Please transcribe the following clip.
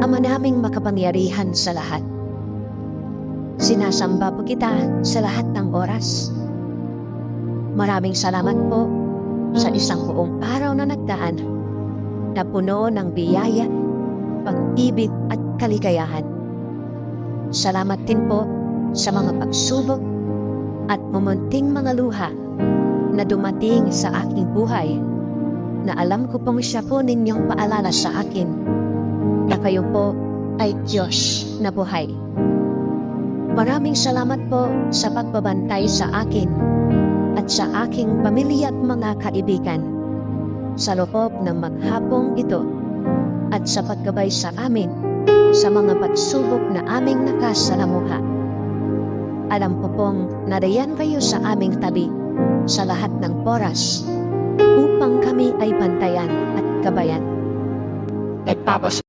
Ama naming makapangyarihan sa lahat, sinasamba po kita sa lahat ng oras. Maraming salamat po sa isang buong araw na nagdaan na puno ng biyaya, pag-ibig at kaligayahan. Salamat din po sa mga pagsubok at mumunting mga luha na dumating sa aking buhay, na alam ko pong siya po ninyong paalala sa akin na kayo po ay Diyos na buhay. Maraming salamat po sa pagbabantay sa akin at sa aking pamilya at mga kaibigan sa loob ng maghapong ito, at sa paggabay sa amin sa mga pagsubok na aming nakasalamuha. Alam ko pong nariyan kayo sa aming tabi sa lahat ng oras upang kami ay bantayan at gabayan. Nagpapasalamat